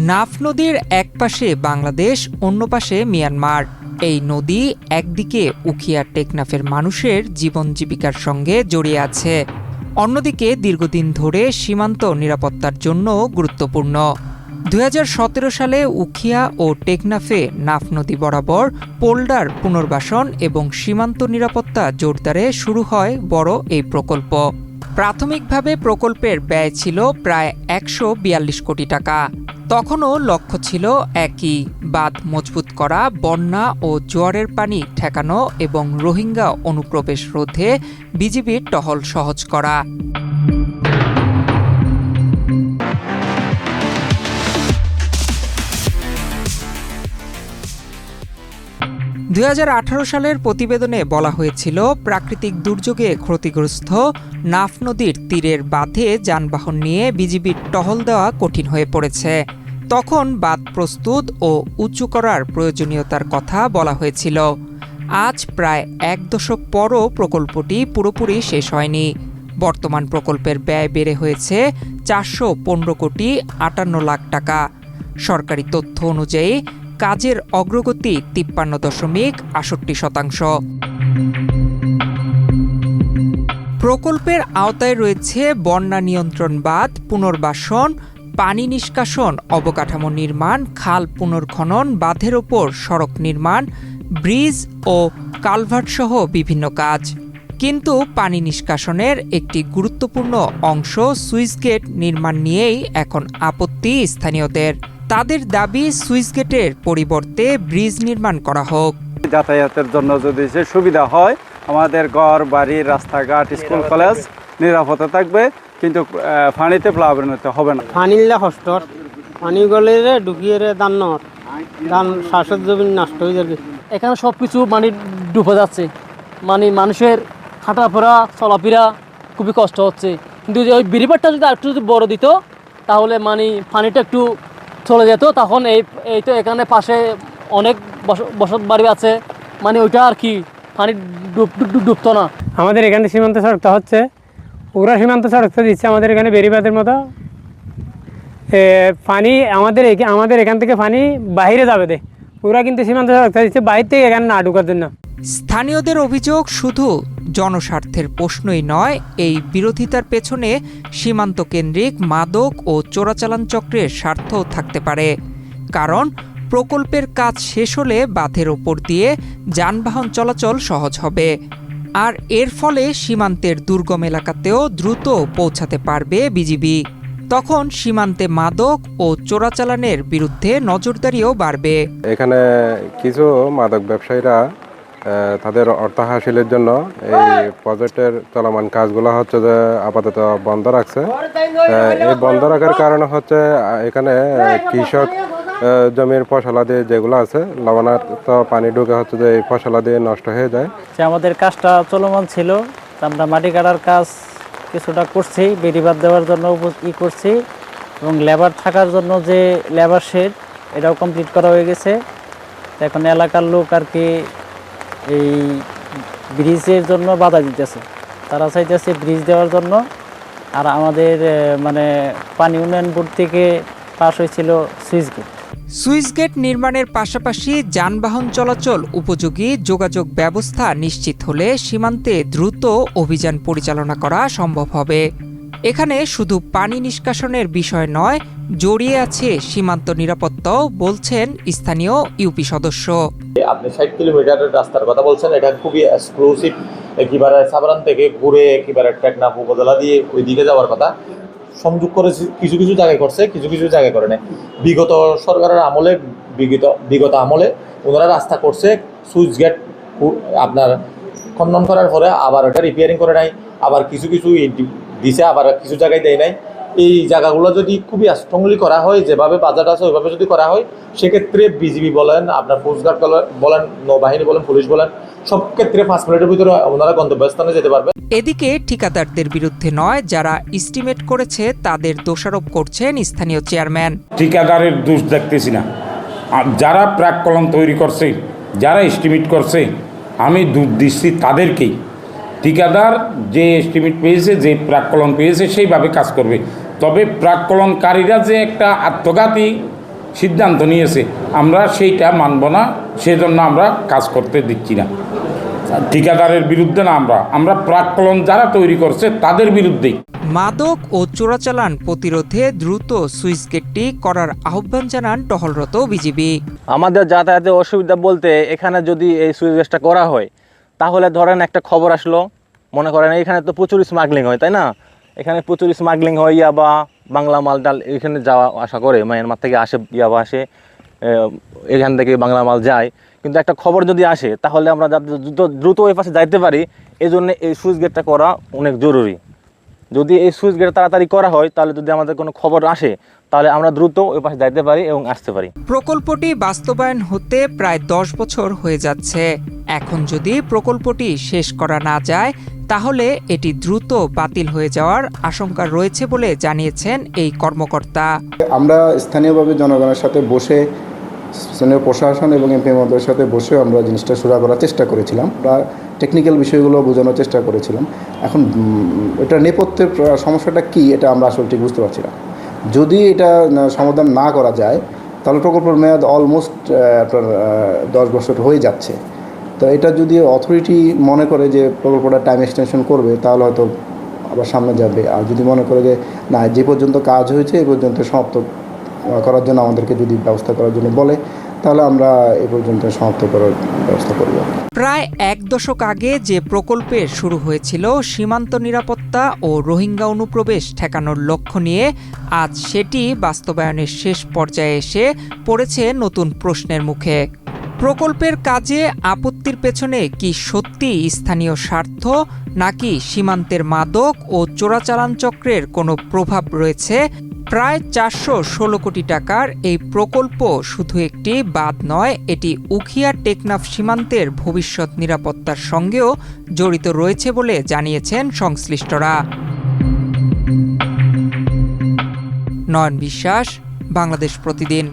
নাফ নদীর এক পাশে বাংলাদেশ, অন্য পাশে মিয়ানমার। এই নদী একদিকে উখিয়া টেকনাফের মানুষের জীবন জীবিকার সঙ্গে জড়িয়ে আছে, অন্যদিকে দীর্ঘদিন ধরে সীমান্ত নিরাপত্তার জন্য গুরুত্বপূর্ণ। 2017 সালে উখিয়া ও টেকনাফে নাফ নদী বরাবর পোল্ডার পুনর্বাসন এবং সীমান্ত নিরাপত্তা জোরদারে শুরু হয় বড় এই প্রকল্প। প্রাথমিকভাবে প্রকল্পের ব্যয় ছিল প্রায় 142 কোটি টাকা। তখনও লক্ষ্য ছিল একই, বাঁধ মজবুত করা, বন্যা ও জোয়ারের পানি ঠেকানো এবং রোহিঙ্গা অনুপ্রবেশ রোধে বিজিবির টহল সহজ করা। 2018 সালের প্রতিবেদনে বলা হয়েছিল, প্রাকৃতিক দুর্যোগে ক্ষতিগ্রস্ত নাফ নদীর তীরের বাঁধে যানবাহন নিয়ে বিজিবির টহল দেওয়া কঠিন হয়ে পড়েছে। তখন বাঁধ প্রস্তুত ও উঁচু করার প্রয়োজনীয়তার কথা বলা হয়েছিল। আজ প্রায় 1 দশক পরও প্রকল্পটি পুরোপুরি শেষ হয়নি। বর্তমান প্রকল্পের ব্যয় বেড়ে হয়েছে 415 কোটি 58 লাখ টাকা। সরকারি তথ্য অনুযায়ী কাজের অগ্রগতি 53.68%। প্রকল্পের আওতায় রয়েছে বন্যা নিয়ন্ত্রণ বাঁধ পুনর্বাসন, পানি নিষ্কাশন, অবকাঠামো নির্মাণ, খাল পুনর্খনন, বাঁধের ওপর সড়ক নির্মাণ, ব্রিজ ও কালভার্টসহ বিভিন্ন কাজ। কিন্তু পানি নিষ্কাশনের একটি গুরুত্বপূর্ণ অংশ সুইচ গেট নির্মাণ নিয়েই এখন আপত্তি স্থানীয়দের। তাদের দাবি, সুইচ গেটের পরিবর্তে ব্রিজ নির্মাণ করা হোক। যাতায়াতের জন্য যদি সে সুবিধা হয়, আমাদের ঘর বাড়ি রাস্তাঘাট স্কুল কলেজ নিরাপদে থাকবে, কিন্তু পানিতে প্লাবনিত হবে না। পানিলে কষ্ট, পানি গলে ঢুকিয়ে ধান শ্বাসের জমি নষ্ট হয়ে যাবে। এখানে সব কিছু মানে ডুবে যাচ্ছে, মানে মানুষের হাঁটাফেরা চলাফেরা খুবই কষ্ট হচ্ছে। কিন্তু ওই ব্রিজটা যদি একটু বড় দিত, তাহলে মানে পানিটা একটু চলে যেত। তখন এই তো এখানে পাশে অনেক বসত বাড়ি আছে, মানে ওইটা আর কি পানি ডুবতো না। আমাদের এখানে সীমান্ত সড়কটা হচ্ছে, ওরা সীমান্ত সড়কটা দিচ্ছে আমাদের এখানে বেরিবাদের মতো। পানি আমাদের এখান থেকে পানি বাইরে যাবে দে, ওরা কিন্তু সীমান্ত সড়কটা দিচ্ছে বাইরে থেকে এখানে না ঢুকার জন্য। স্থানীয়দের অভিযোগ, শুধু জনস্বার্থের প্রশ্নই নয়, এই বিরোধিতার পেছনে সীমান্ত কেন্দ্রিক মাদক ও চোরাচালান চক্রের স্বার্থও থাকতে পারে। কারণ প্রকল্পের কাজ শেষ হলে বাঁধের ওপর দিয়ে যানবাহন চলাচল সহজ হবে, আর এর ফলে সীমান্তের দুর্গম এলাকাতেও দ্রুত পৌঁছাতে পারবে বিজিবি। তখন সীমান্তে মাদক ও চোরাচালানের বিরুদ্ধে নজরদারিও বাড়বে। এখানে কিছু মাদক ব্যবসায়ীরা তাদের অর্থ হাসিলের জন্য এই প্রজেক্টের চলমান কাজগুলো হচ্ছে যে আপাতত বন্ধ রাখছে। এই বন্ধ রাখার কারণে হচ্ছে এখানে কৃষক জমির ফসলাদি যেগুলো আছে, লবণাক্ত পানি ঢুকে হচ্ছে যে এই ফসলাদি নষ্ট হয়ে যায়। আমাদের কাজটা চলমান ছিল, আমরা মাটি কাটার কাজ কিছুটা করছি, বেড়িবাঁধ দেওয়ার জন্য করছি, এবং লেবার থাকার জন্য যে লেবার শেড এটাও কমপ্লিট করা হয়ে গেছে। এখন এলাকার লোক আর কি এই ব্রিজের জন্য বাধা দিতেছে, তারা চাইতেছে ব্রিজ দেওয়ার জন্য। আর আমাদের মানে পানি উন্নয়ন বোর্ড থেকে পাস হয়েছিল সুইচ গেট। সুইচ গেট নির্মাণের পাশাপাশি যানবাহন চলাচল উপযোগী যোগাযোগ ব্যবস্থা নিশ্চিত হলে সীমান্তে দ্রুত অভিযান পরিচালনা করা সম্ভব হবে। এখানে শুধু পানি নিষ্কাশনের বিষয় নয়, জড়িয়ে আছে সীমান্ত নিরাপত্তাও, বলছেন স্থানীয় ইউপি সদস্য। আপনি 60 কিলোমিটারের রাস্তার কথা বলছেন, এটা খুবই এক্সক্লুসিভ। একেবারে সাবরান থেকে ঘুরে একেবারে টেকনাফ উপজেলা দিয়ে ওই দিকে যাওয়ার কথা। সংযোগ করে কিছু কিছু জায়গায় করছে, কিছু কিছু জায়গায় করে নাই। বিগত সরকারের আমলে বিগত আমলে ওনারা রাস্তা করছে, সুইচ গেট আপনার খনন করার পরে আবার ওটা রিপেয়ারিং করে নাই, আবার কিছু কিছু দিছে, আবার কিছু জায়গায় দেয় নাই। এই জায়গাগুলো যদি খুবই স্ট্রংলি করা হয়, যেভাবে বাজেট আছে ওইভাবে যদি করা হয়, সেক্ষেত্রে বিজিবি বলেন, আপনার কোস্টগার্ড বলেন, নৌবাহিনী বলেন, পুলিশ বলেন, সব ক্ষেত্রে 5 মিনিটের ভিতরে ওনারা গন্তব্যস্থানে যেতে পারবে। এদিকে ঠিকাদারদের বিরুদ্ধে নয়, যারা এস্টিমেট করেছে তাদের দোষারোপ করছেন স্থানীয় চেয়ারম্যান। ঠিকাদারের দোষ দেখতেছি না, যারা প্রাক্কলন তৈরি করছে, যারা এস্টিমেট করছে, আমি দোষ দিচ্ছি তাদেরকেই। ঠিকাদার যে এস্টিমেট পেয়েছে, যে প্রাক্কলন পেয়েছে, সেইভাবে কাজ করবে। তবে প্রাক্কলনকারীরা যে একটা আত্মঘাতী সিদ্ধান্ত নিয়েছে, আমরা সেইটা মানব না, সেজন্য আমরা কাজ করতে দিচ্ছি না। ঠিকাদারের বিরুদ্ধে না, আমরা প্রাক্কলন যারা তৈরি করছে তাদের বিরুদ্ধেই। মাদক ও চোরাচালান প্রতিরোধে দ্রুত সুইচ গেটটি করার আহ্বান জানান টহলরত বিজিবি। আমাদের যাতায়াতের অসুবিধা বলতে এখানে যদি এই সুইচ গেটটা করা হয়, তাহলে ধরেন একটা খবর আসলো, মনে করেন এখানে তো প্রচুর স্মাগলিং হয়, তাই না? এখানে প্রচুর স্মাগলিং হয়, ইয়াবা বাংলা মালটাল এখানে যাওয়া আসা করে, মায়ানমার থেকে আসে, ইয়াবা আসে, এখান থেকে বাংলা মাল যায়। কিন্তু একটা খবর যদি আসে, তাহলে আমরা যাতে দ্রুত ওই পাশে যাইতে পারি, এই জন্য এই সুইচ গেটটা করা অনেক জরুরি। যদি এই সুইচ গেট তাড়াতাড়ি করা হয়, তাহলে যদি আমাদের কোনো খবর আসে, তাহলে আমরা দ্রুত ওই পাশে যাইতে পারি এবং আসতে পারি। প্রকল্পটি বাস্তবায়ন হতে প্রায় 10 বছর হয়ে যাচ্ছে। এখন যদি প্রকল্পটি শেষ করা না যায়, তাহলে এটি দ্রুত বাতিল হয়ে যাওয়ার আশঙ্কা রয়েছে বলে জানিয়েছেন এই কর্মকর্তা। আমরা স্থানীয়ভাবে জনগণের সাথে বসে, স্থানীয় প্রশাসন এবং এমপি মহোদয়ের সাথে বসে আমরা জিনিসটা সুরা করার চেষ্টা করেছিলাম, আমরা টেকনিক্যাল বিষয়গুলো বোঝানোর চেষ্টা করেছিলাম। এখন এটা নেপথ্যের সমস্যাটা কি, এটা আমরা আসলে ঠিক বুঝতে পারছি না। যদি এটা সমাধান না করা যায়, তাহলে প্রকল্পের মেয়াদ অলমোস্ট আপনার 10 বছর হয়ে যাচ্ছে। তো এটা যদি অথরিটি মনে করে যে প্রকল্পটা টাইম এক্সটেনশন করবে, তাহলে হয়তো আবার সামনে যাবে। আর যদি মনে করে যে না, যে পর্যন্ত কাজ হয়েছে এ পর্যন্ত সমাপ্ত করার জন্য আমাদেরকে যদি ব্যবস্থা করার জন্য বলে, তাহলে আমরা এ পর্যন্ত সমাপ্ত করার ব্যবস্থা করব। প্রায় 1 দশক আগে যে প্রকল্পের শুরু হয়েছিল সীমান্ত নিরাপত্তা ও রোহিঙ্গা অনুপ্রবেশ ঠেকানোর লক্ষ্য নিয়ে, আজ সেটি বাস্তবায়নের শেষ পর্যায়ে এসে পড়েছে নতুন প্রশ্নের মুখে। প্রকল্পের কাজে আপত্তির পেছনে কি সত্যি স্থানীয় স্বার্থ, নাকি সীমান্তের মাদক ও চোরাচালান চক্রের কোনো প্রভাব রয়েছে? প্রায় 416 কোটি টাকার এই প্রকল্প শুধু একটি বাঁধ নয়, এটি উখিয়া টেকনাফ সীমান্তের ভবিষ্যৎ নিরাপত্তার সঙ্গেও জড়িত রয়েছে বলে জানিয়েছেন সংশ্লিষ্টরা। নয়ন বিশ্বাস, বাংলাদেশ প্রতিদিন।